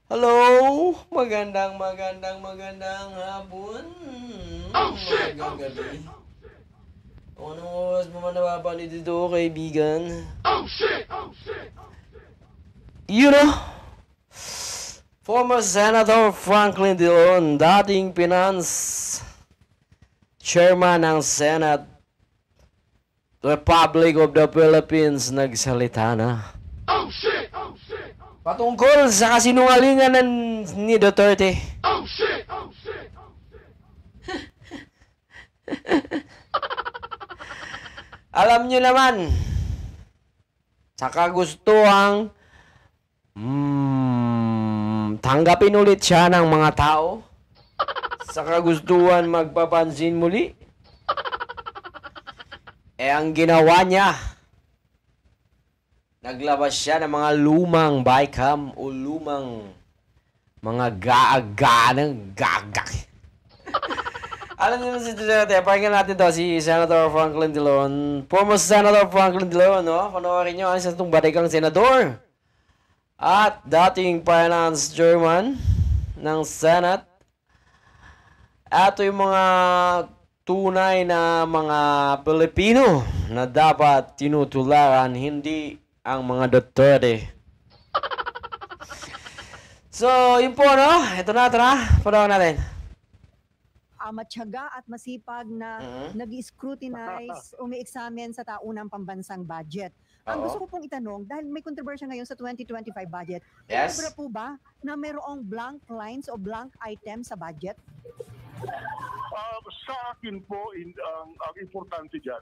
Hello! Magandang hapon. Magandang gabi. O anong oras mo man napapalit dito, kaibigan? You know, former Senator Franklin Dillon, dating finance chairman ng Senate Republic of the Philippines, nagsalita na patungkol sa kasinungalingan ni Duterte. Alam nyo naman, sa kagustuhang tanggapin ulit siya ng mga tao, sa kagustuhan magpapansin muli, ang ginawa niya, naglabas siya ng mga lumang bycam o lumang mga gaaganang gagak. Alam niyo si Duterte, pakinggan natin to si Senator Franklin Dillon. Former Senator Franklin Dillon, no? Panoorin niyo, isa itong batikang senador. At dating finance chairman ng Senate. Ito yung mga tunay na mga Pilipino na dapat tinutularan, hindi ang mga Duterte. So, yun po, no? Ito na. Panoorin natin. Matyaga at masipag na nag-scrutinize, umi-examine sa taunang pambansang budget. Ang gusto ko pong itanong, dahil may kontrobersya ngayon sa 2025 budget, Yes? sobra po ba na mayroong blank lines o blank items sa budget? Sa akin po, ang importante dyan,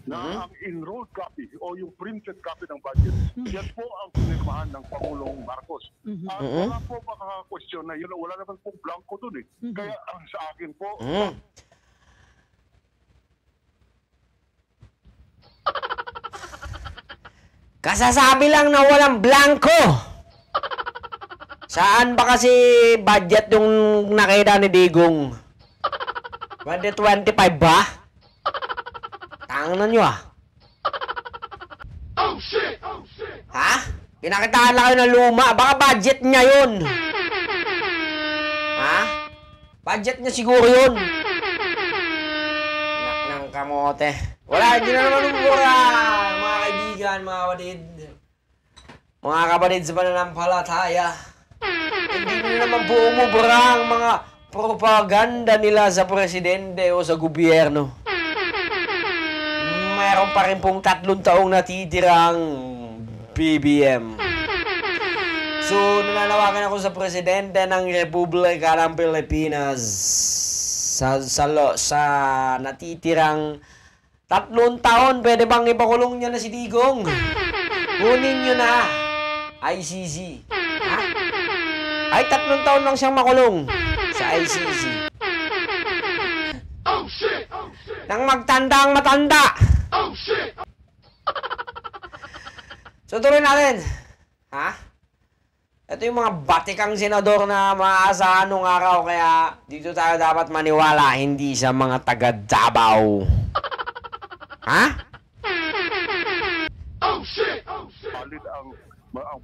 na ang enrolled copy o yung printed copy ng budget, yan po ang pinirmahan ng Pangulong Marcos. At wala po makaka-question na yun, wala naman pong blanco dun eh. Kaya sa akin po, Kasasabi lang na walang blanco. Saan ba kasi budget yung nakita ni Digong? 2025 ba? Tangan nyo ah. Ha? Pinakitaan lang kayo ng luma. Baka budget niya yun. Ha? Budget niya siguro yun. Anak ng kamote. Wala, hindi na naman umura. Mga kaibigan, mga kapatid. Mga kapatid sa pananampalataya. Hindi na naman po umubura ang mga propaganda nila sa presidente o sa gobyerno. Mayroon pa rin pong 3 taong natitirang BBM. So, nananawagan ako sa presidente ng Republika ng Pilipinas sa natitirang 3 taon, pwede bang ipakulong niya na si Digong? Kunin niyo na, ICC. Ha? Ay, 3 taon lang siyang makulong sa ICC. Nang magtanda ang matanda. So, tuloy natin. Ha? Ito yung mga batikang senador na maaasahan nung araw, kaya dito tayo dapat maniwala, hindi sa mga taga Davao. Ha?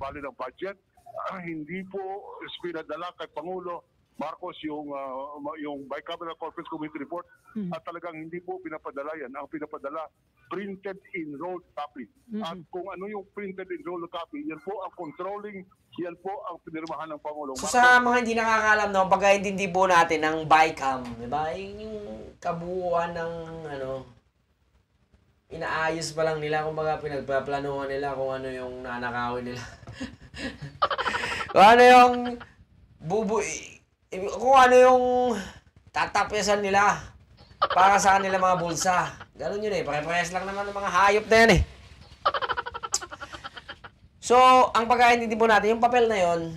valid ang budget. Hindi po pinadala kay Pangulo Marcos yung bicameral conference committee report at talagang hindi po pinapadala yan. Ang pinapadala, printed enrolled copy. At kung ano yung printed enrolled copy, yan po ang controlling, yan po ang pinirmahan ng Pangulong So Marcos. sa mga hindi nakakaalam, no, pagkaintindi po natin ng BICAM, di ba? Yung kabuuan ng inaayos pa lang nila, kumbaga pinagpaplanuhan nila kung ano yung nanakawin nila. Kung ano yung kung ano yung tatapyasan nila para sa kanila mga bulsa. Ganun yun eh. Pare-parehas lang naman ng mga hayop na yan eh. So, ang pagkaintindi po natin, yung papel na yun,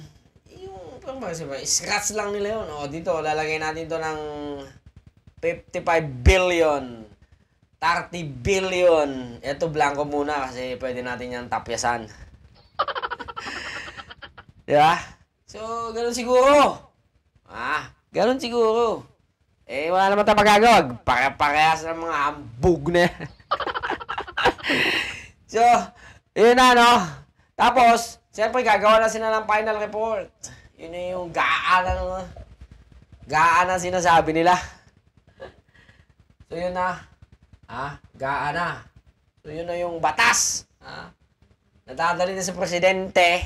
yung scratch lang nila yun. O, dito, lalagay natin to ng 55 billion. 30 billion. Ito, blanco muna kasi pwede natin yan tapyasan. Diba? So, ganun siguro. Ganun siguro. Eh, wala naman tayo magagawa. Pare-parehas ng mga hambog na yan. So, yun na, no? Tapos, siyempre, gagawa na sila ng final report. Yun na yung gaan ang sinasabi nila. So yun na. Gaan na. So yun na yung batas. Nadadali na sa presidente.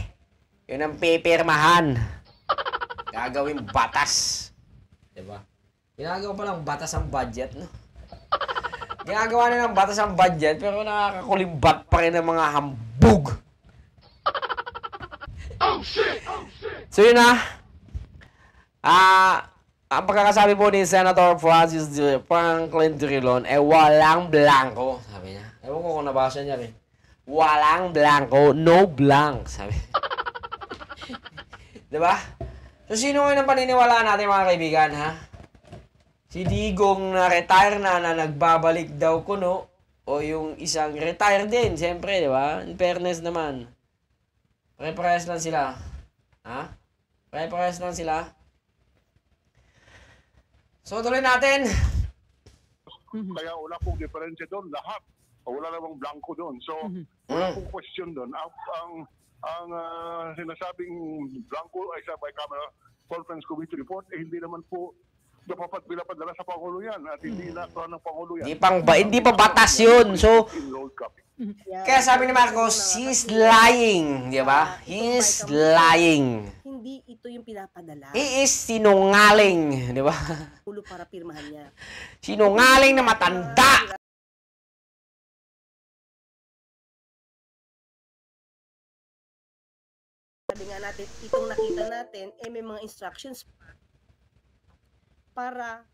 Yun ang pipirmahan. Gagawin batas. Diba? Ginagawa pa lang batas ang budget, no? Ginagawa na ng batas ang budget, pero nakakakulimbat pa rin ng mga hambug. So yun na. Ang pagkakasabi po ni Senator Franklin Drilon, walang blanco, sabi niya. Ewan ko kung nabasa niya rin. Walang blanco, no blank, sabi. Diba? So sino ngayon ang paniniwalaan natin mga kaibigan, ha? Si Digong na retire na nagbabalik daw kuno, o yung isang retire din, siyempre, di ba? In fairness naman. Pare-parehas lang sila. Pare-parehas lang sila. So, tuloy natin. Kaya wala pong diferensya doon. Lahat. Wala namang blanco doon. So, wala pong question doon. Ang sinasabing blanco ay sa bicameral conference committee report, hindi naman po dapat pinapadala sa Pangulo yan at hindi na-actual ng Pangulo yan. Hindi pa batas yun. So, Enrolled copy. kaya sabi ni Marcos, he's lying. Di ba? He's lying. Hindi ito yung pinapadala. He is sinungaling. Di ba? Ulo para pirmahan niya. Sinungaling na matanda. Sabi nga natin, itong nakita natin, may mga instructions para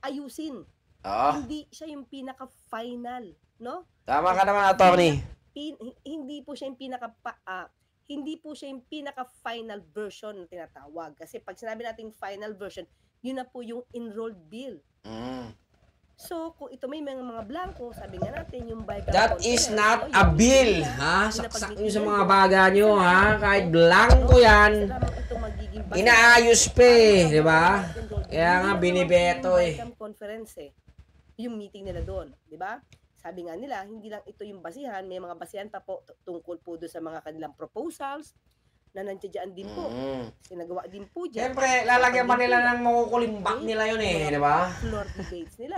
ayusin. Oo. Hindi siya yung pinaka-final, no? Tama ka naman, attorney. Hindi po siya yung pinaka-final version na tinatawag. Kasi pag sinabi natin final version, yun na po yung enrolled bill. So, kung ito may mga blanco, sabi nga natin, yung That is not a bill, ha? Saksak nyo sa mga baga nyo, ha? Kahit blanco yan, inaayos pa eh, di ba? Kaya nga, binibeto eh. Conference yung meeting nila doon, di ba? Sabi nga nila, hindi lang ito yung basihan, may mga basihan pa po tungkol po doon sa mga kanilang proposals na nandiyan din po. Sinagawa din po dyan. Siyempre, lalagyan pa nila ng makukulimbak nila yun eh, di ba? Floor debates nila.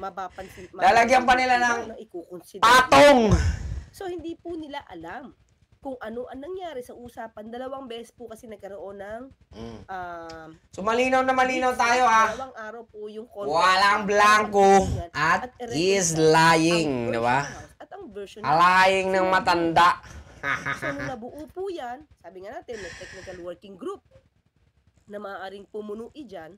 Mapapansin. Lalagyan pa nila ng ikukonsider. patong! So, hindi po nila alam kung ano ang nangyari sa usapan. 2 beses po kasi nagkaroon ng So, malinaw na malinaw tayo, ha? 2 araw po yung Walang blanco at is lying, di ba? At ang version Lying ng matanda. So, nung nabuo po yan, sabi nga natin, may technical working group na maaaring pumuno dyan,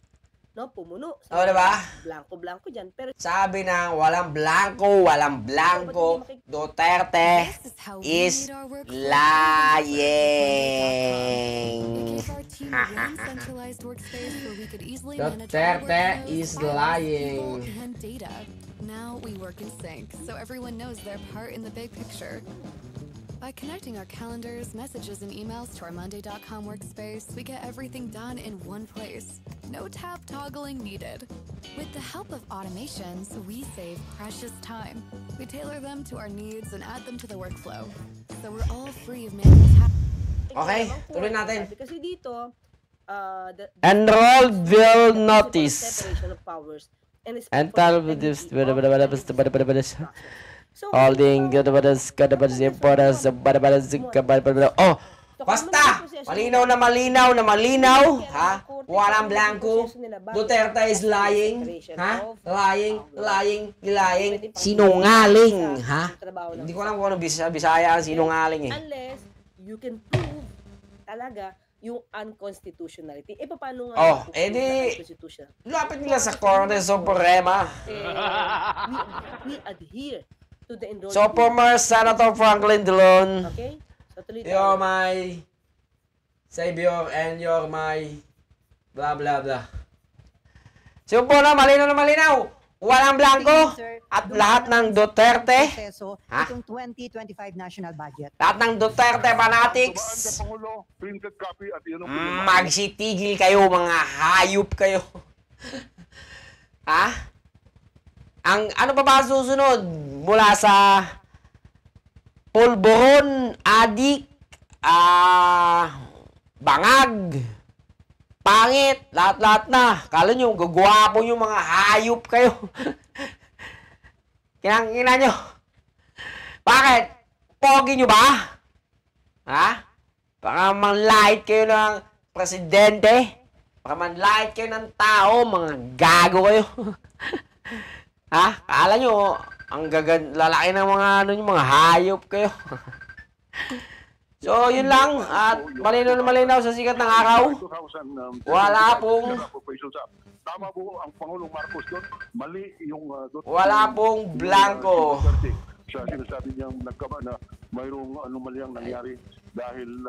no? Pumuno. O, diba? Blanco-blanco dyan. Pero, Sabi na, walang blanco, Duterte is lying. Duterte is lying. Now we work in sync, so everyone knows their part in the big picture. By connecting our calendars, messages, and emails to our Monday.com workspace, we get everything done in one place. No tab toggling needed. With the help of automations, we save precious time. We tailor them to our needs and add them to the workflow. So we're all free of manual tasks. Okay, tuloy natin. kasi dito, Enrolled bill notice. separation of powers. And Holding oh, basta malinaw na malinaw, ha? Walang blanco. Duterte is lying, ha? Lying. Sinungaling, ha? Hindi ko alam kung ano Bisaya ang sinungaling eh. Unless you can prove talaga yung unconstitutionality. Paano nga? Oh, edi lapit nila sa Korte Suprema. We adhere to the enrollment. So, former Senator Franklin Drilon, okay? So, tuloy you're my savior and you're my blah blah blah. So po na malinaw. Walang blanco at lahat ng Duterte. Itong 2025 national budget. Lahat ng Duterte fanatics. Sa Pangulo, printed copy at yun ang Magsitigil kayo, mga hayop kayo. Ha? Ano pa ba susunod? Mula sa pulburon, adik, bangag, pangit. Lahat-lahat na. Kala nyo, gagwapo yung mga hayop kayo. Kinangina nyo. Bakit? Pogi nyo ba? Ha? Baka manlait kayo ng presidente. Baka manlait kayo ng tao. Mga gago kayo. Ha? Kala nyo, ang lalaki ng mga ano nyo, mga hayop kayo. So, yun lang. At malinaw na malinaw sa sikat ng araw. Wala pong... Tama po ang Pangulong Marcos doon. Mali yung... Wala pong blanco. Sa sinasabi niyang nagkaba na mayroong anomalyang nangyari dahil